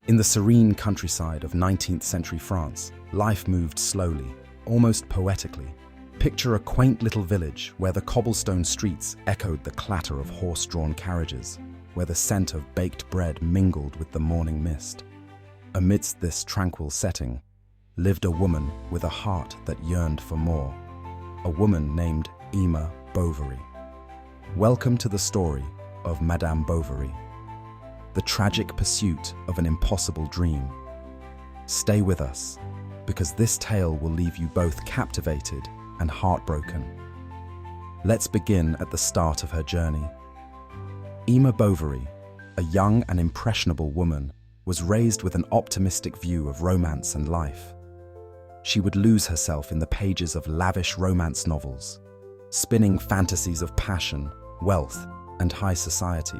In the serene countryside of 19th century France, life moved slowly, almost poetically. Picture a quaint little village where the cobblestone streets echoed the clatter of horse-drawn carriages, where the scent of baked bread mingled with the morning mist. Amidst this tranquil setting lived a woman with a heart that yearned for more, a woman named Madame Bovary. Welcome to the story of Madame Bovary, the tragic pursuit of an impossible dream. Stay with us, because this tale will leave you both captivated and heartbroken. Let's begin at the start of her journey. Madame Bovary, a young and impressionable woman, was raised with an optimistic view of romance and life. She would lose herself in the pages of lavish romance novels, spinning fantasies of passion, wealth, and high society.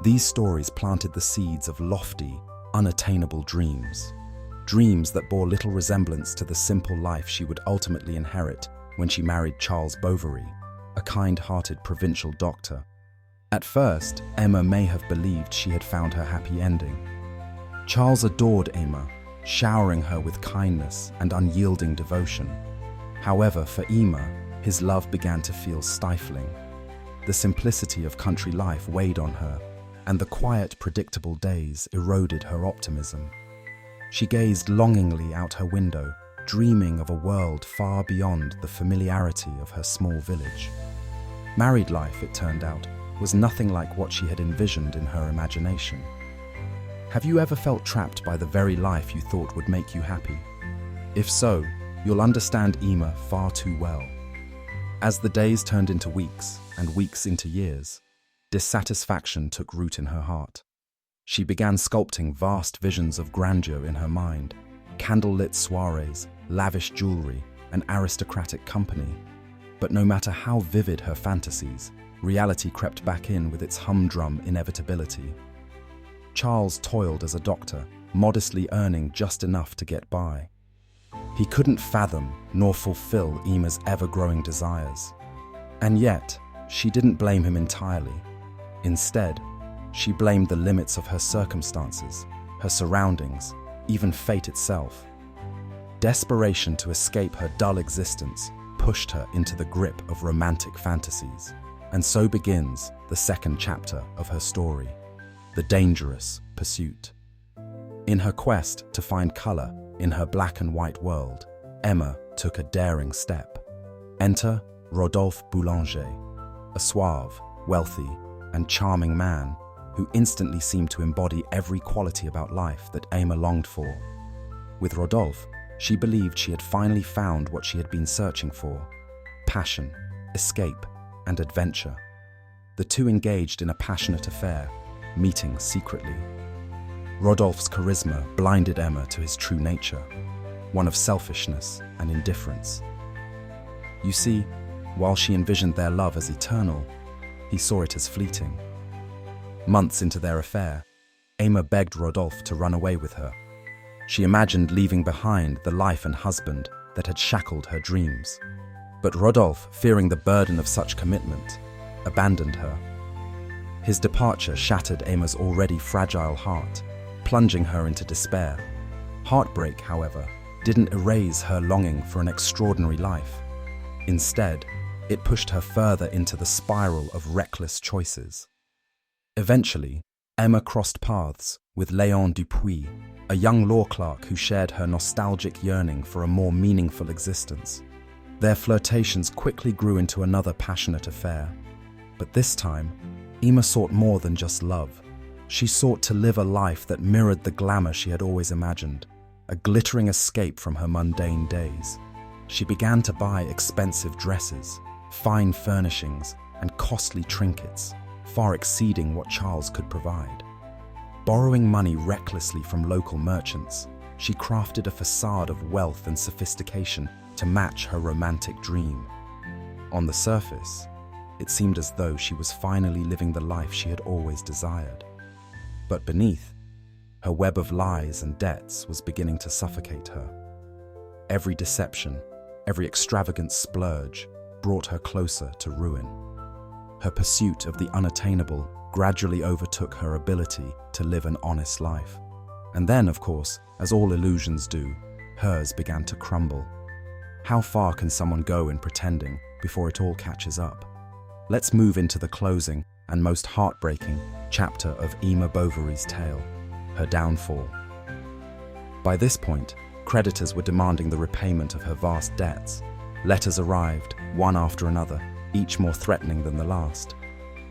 These stories planted the seeds of lofty, unattainable dreams. Dreams that bore little resemblance to the simple life she would ultimately inherit when she married Charles Bovary, a kind-hearted provincial doctor. At first, Emma may have believed she had found her happy ending. Charles adored Emma, showering her with kindness and unyielding devotion. However, for Emma, his love began to feel stifling. The simplicity of country life weighed on her, and the quiet, predictable days eroded her optimism. She gazed longingly out her window, dreaming of a world far beyond the familiarity of her small village. Married life, it turned out, was nothing like what she had envisioned in her imagination. Have you ever felt trapped by the very life you thought would make you happy? If so, you'll understand Emma far too well. As the days turned into weeks and weeks into years, dissatisfaction took root in her heart. She began sculpting vast visions of grandeur in her mind, candlelit soirees, lavish jewelry, and aristocratic company. But no matter how vivid her fantasies, reality crept back in with its humdrum inevitability. Charles toiled as a doctor, modestly earning just enough to get by. He couldn't fathom nor fulfill Emma's ever-growing desires. And yet, she didn't blame him entirely. Instead, she blamed the limits of her circumstances, her surroundings, even fate itself. Desperation to escape her dull existence pushed her into the grip of romantic fantasies. And so begins the second chapter of her story, the dangerous pursuit. In her quest to find color in her black and white world, Emma took a daring step. Enter Rodolphe Boulanger, a suave, wealthy, and charming man who instantly seemed to embody every quality about life that Emma longed for. With Rodolphe, she believed she had finally found what she had been searching for: passion, escape, and adventure. The two engaged in a passionate affair, meeting secretly. Rodolphe's charisma blinded Emma to his true nature, one of selfishness and indifference. You see, while she envisioned their love as eternal, he saw it as fleeting. Months into their affair, Emma begged Rodolphe to run away with her. She imagined leaving behind the life and husband that had shackled her dreams. But Rodolphe, fearing the burden of such commitment, abandoned her. His departure shattered Emma's already fragile heart, plunging her into despair. Heartbreak, however, didn't erase her longing for an extraordinary life. Instead, it pushed her further into the spiral of reckless choices. Eventually, Emma crossed paths with Léon Dupuis, a young law clerk who shared her nostalgic yearning for a more meaningful existence. Their flirtations quickly grew into another passionate affair. But this time, Emma sought more than just love. She sought to live a life that mirrored the glamour she had always imagined, a glittering escape from her mundane days. She began to buy expensive dresses, fine furnishings, and costly trinkets, far exceeding what Charles could provide. Borrowing money recklessly from local merchants, she crafted a facade of wealth and sophistication to match her romantic dream. On the surface, it seemed as though she was finally living the life she had always desired. But beneath, her web of lies and debts was beginning to suffocate her. Every deception, every extravagant splurge brought her closer to ruin. Her pursuit of the unattainable gradually overtook her ability to live an honest life. And then, of course, as all illusions do, hers began to crumble. How far can someone go in pretending before it all catches up? Let's move into the closing and most heartbreaking chapter of Madame Bovary's tale, her downfall. By this point, creditors were demanding the repayment of her vast debts. Letters arrived, one after another, each more threatening than the last.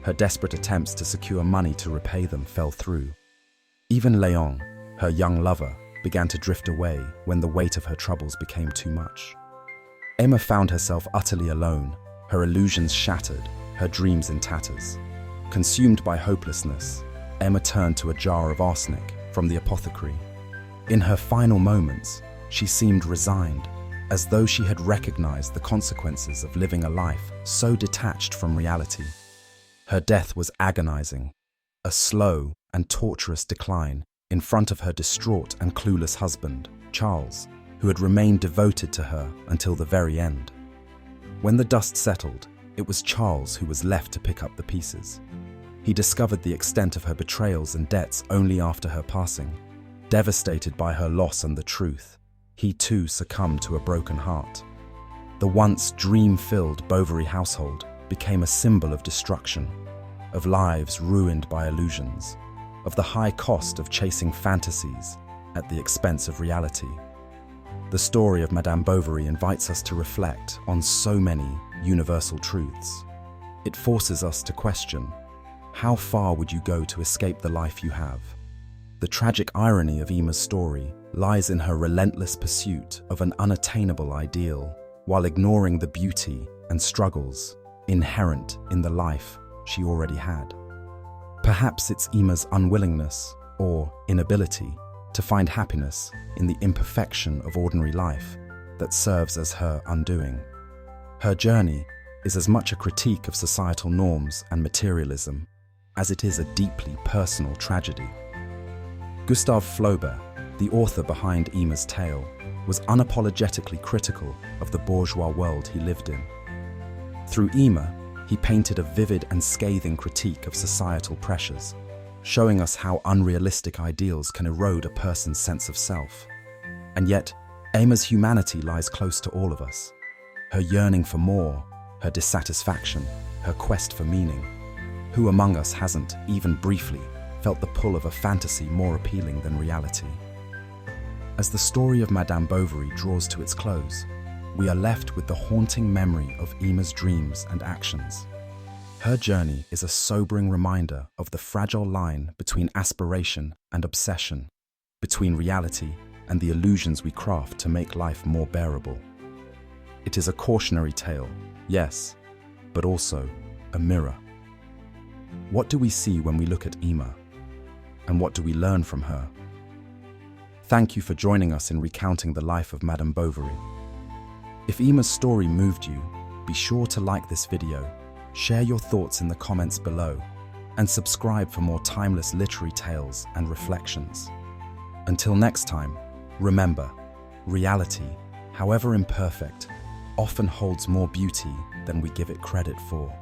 Her desperate attempts to secure money to repay them fell through. Even Léon, her young lover, began to drift away when the weight of her troubles became too much. Emma found herself utterly alone, her illusions shattered, her dreams in tatters. Consumed by hopelessness, Emma turned to a jar of arsenic from the apothecary. In her final moments, she seemed resigned, as though she had recognized the consequences of living a life so detached from reality. Her death was agonizing, a slow and torturous decline in front of her distraught and clueless husband, Charles, who had remained devoted to her until the very end. When the dust settled, it was Charles who was left to pick up the pieces. He discovered the extent of her betrayals and debts only after her passing. Devastated by her loss and the truth, he too succumbed to a broken heart. The once dream-filled Bovary household became a symbol of destruction, of lives ruined by illusions, of the high cost of chasing fantasies at the expense of reality. The story of Madame Bovary invites us to reflect on so many universal truths. It forces us to question, how far would you go to escape the life you have? The tragic irony of Emma's story lies in her relentless pursuit of an unattainable ideal, while ignoring the beauty and struggles inherent in the life she already had. Perhaps it's Emma's unwillingness or inability to find happiness in the imperfection of ordinary life that serves as her undoing. Her journey is as much a critique of societal norms and materialism as it is a deeply personal tragedy. Gustave Flaubert, the author behind Emma's tale, was unapologetically critical of the bourgeois world he lived in. Through Emma, he painted a vivid and scathing critique of societal pressures, showing us how unrealistic ideals can erode a person's sense of self. And yet, Emma's humanity lies close to all of us. Her yearning for more, her dissatisfaction, her quest for meaning. Who among us hasn't, even briefly, felt the pull of a fantasy more appealing than reality? As the story of Madame Bovary draws to its close, we are left with the haunting memory of Emma's dreams and actions. Her journey is a sobering reminder of the fragile line between aspiration and obsession, between reality and the illusions we craft to make life more bearable. It is a cautionary tale, yes, but also a mirror. What do we see when we look at Emma? And what do we learn from her? Thank you for joining us in recounting the life of Madame Bovary. If Emma's story moved you, be sure to like this video, share your thoughts in the comments below, and subscribe for more timeless literary tales and reflections. Until next time, remember, reality, however imperfect, often holds more beauty than we give it credit for.